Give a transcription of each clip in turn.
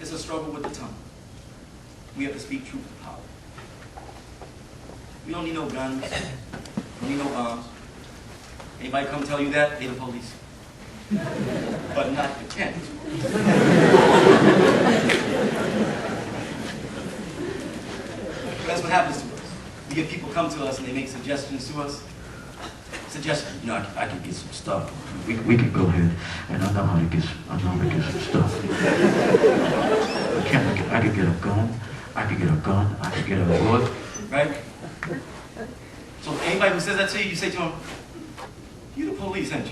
It's a struggle with the tongue. We have to speak truth to power. We don't need no guns. We don't need no arms. Anybody come tell you that? They're the police. But not the tent. That's what happens to us. We get people come to us and they make suggestions to us. Suggestions. You know, I can get some stuff. We can go ahead, and I know how to get some stuff. I could get a gun. I could get a bullet. Right? So anybody who says that to you, you say to him, "You the police, ain't you?"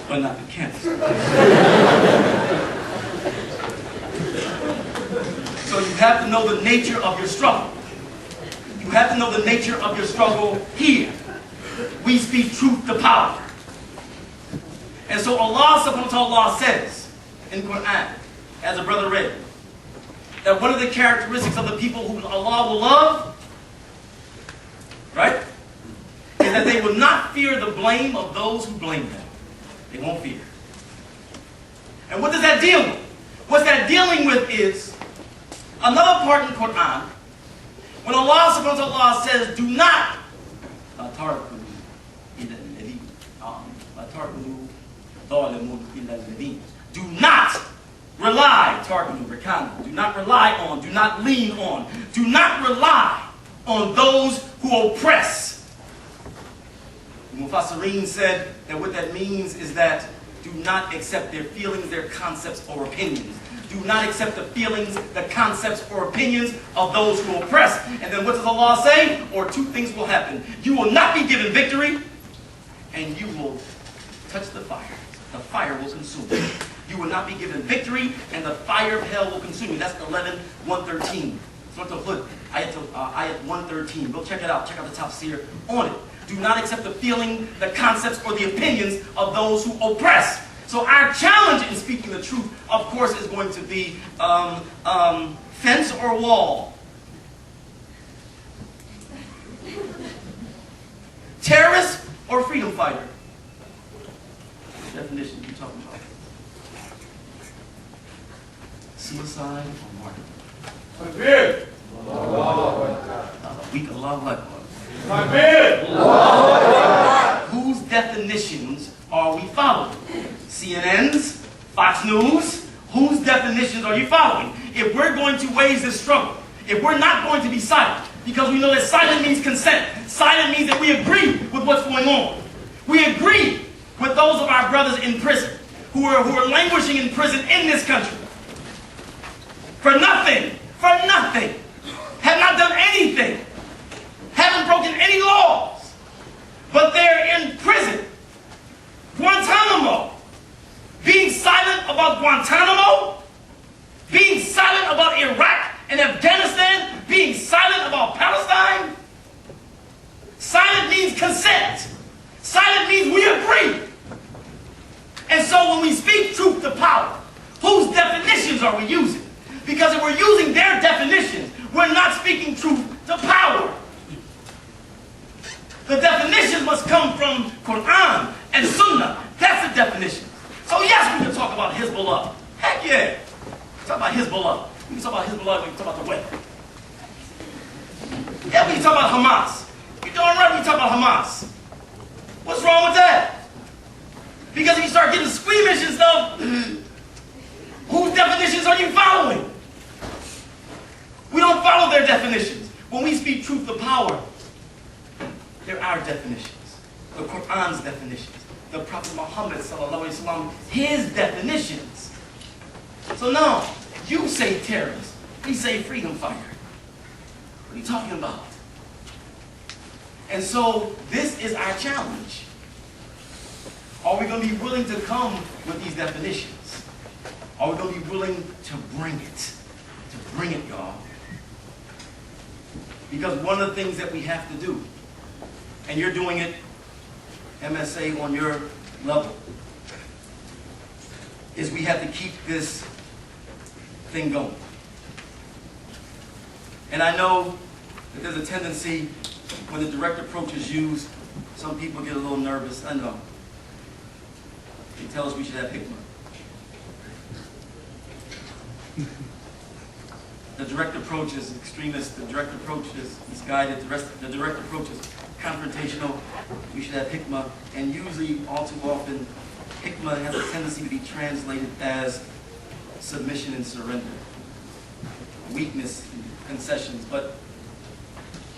But not the Kents. So you have to know the nature of your struggle. You have to know the nature of your struggle here. We speak truth to power. And so Allah subhanahu wa ta'ala says in Quran, as a brother read, that one of the characteristics of the people who Allah will love, right, is that they will not fear the blame of those who blame them. They won't fear. And what does that deal with? What that dealing with is another part in Quran, when Allah subhanahu wa ta'ala says, do not do not rely, do not rely on, do not lean on, do not rely on those who oppress. Mufassirin said that what that means is that do not accept their feelings, their concepts, or opinions. Do not accept the feelings, the concepts, or opinions of those who oppress. And then what does Allah say? Or two things will happen. You will not be given victory, and you will touch the fire. The fire will consume you. You will not be given victory, and the fire of hell will consume you. That's 11:113. Surah Al-Hud, ayat 113. Go check it out. Check out the tafsir on it. Do not accept the feeling, the concepts, or the opinions of those who oppress. So our challenge in speaking the truth, of course, is going to be fence or wall. Terrorist or freedom fighter? What definition are you talking about? Suicide or martyrdom? Takbir! Weak Allahu Akbar. Takbir! Whose definitions are we following? CNN's? Fox News? Whose definitions are you following? If we're going to wage this struggle, if we're not going to be silent, because we know that silent means consent. Silent means that we agree with what's going on. We agree with those of our brothers in prison who are languishing in prison in this country. For nothing, have not done anything, haven't broken any laws, but they're in prison. Guantanamo. Being silent about Guantanamo, being silent about Iraq and Afghanistan, being silent about Palestine. Silent means consent. Silent means we agree. And so when we speak truth to power, whose definitions are we using? Because if we're using their definitions, we're not speaking truth to power. The definitions must come from Quran and Sunnah. That's the definition. So yes, we can talk about Hezbollah. Heck yeah. Talk about Hezbollah. We can talk about Hezbollah, we can talk about the weather. Yeah, we can talk about Hamas. You're doing right, we can talk about Hamas. What's wrong with that? Because if you start getting squeamish and stuff, whose definitions are you following? We don't follow their definitions. When we speak truth to power, they're our definitions. The Quran's definitions. The Prophet Muhammad sallallahu alaihi wasallam, his definitions. So no, you say terrorist, we say freedom fighter. What are you talking about? And so this is our challenge. Are we going to be willing to come with these definitions? Are we going to be willing to bring it? To bring it, y'all. Because one of the things that we have to do, and you're doing it, MSA, on your level, is we have to keep this thing going. And I know that there's a tendency when the direct approach is used, some people get a little nervous. I know. They tell us we should have hikmah. The direct approach is extremist. The direct approach is misguided. The direct approach is confrontational. We should have hikmah. And usually, all too often, hikmah has a tendency to be translated as submission and surrender, weakness and concessions. But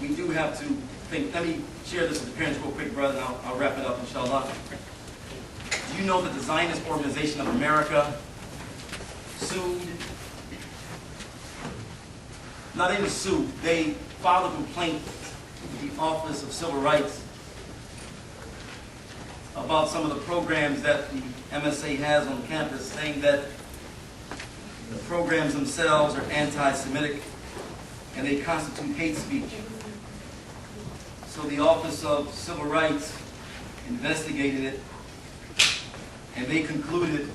we do have to think. Let me share this with the parents real quick, brother, and I'll wrap it up, inshallah. Do you know that the Zionist Organization of America sued? Now, they didn't sue. They filed a complaint with the Office of Civil Rights about some of the programs that the MSA has on campus, saying that the programs themselves are anti-Semitic and they constitute hate speech. So the Office of Civil Rights investigated it, and they concluded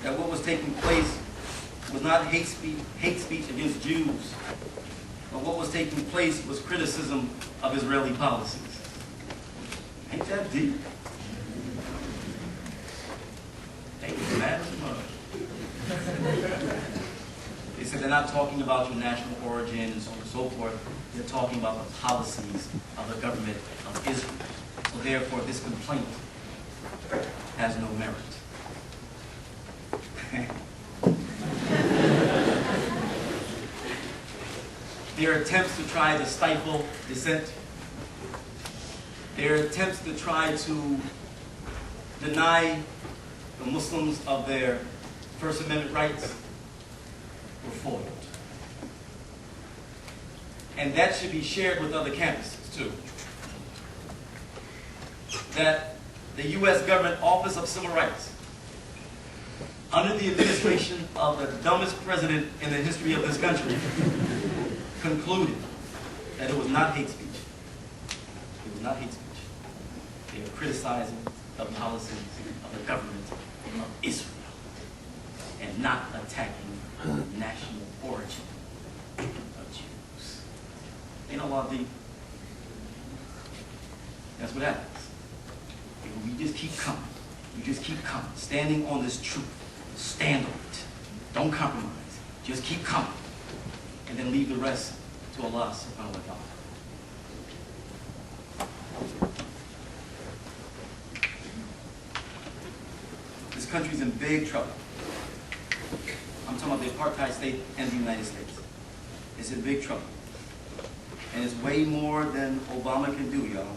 that what was taking place was not hate speech against Jews, but what was taking place was criticism of Israeli policies. Ain't that deep? They were mad as mud. They said they're not talking about your national origin and so on and so forth. They're talking about the policies of the government of Israel. So therefore, this complaint has no merit. There are attempts to try to stifle dissent. There are attempts to try to deny the Muslims of their First Amendment rights were foiled. And that should be shared with other campuses too. That the U.S. government Office of Civil Rights, under the administration of the dumbest president in the history of this country, concluded that it was not hate speech. It was not hate speech. They were criticizing the policies of the government of Israel and not attacking the national origin of Jews. Ain't no law deep. That's what happens. We just keep coming. We just keep coming. Standing on this truth. Stand on it. Don't compromise. Just keep coming. And then leave the rest to Allah subhanahu wa ta'ala. This country's in big trouble. I'm talking about the apartheid state and the United States. It's in big trouble. And it's way more than Obama can do, y'all.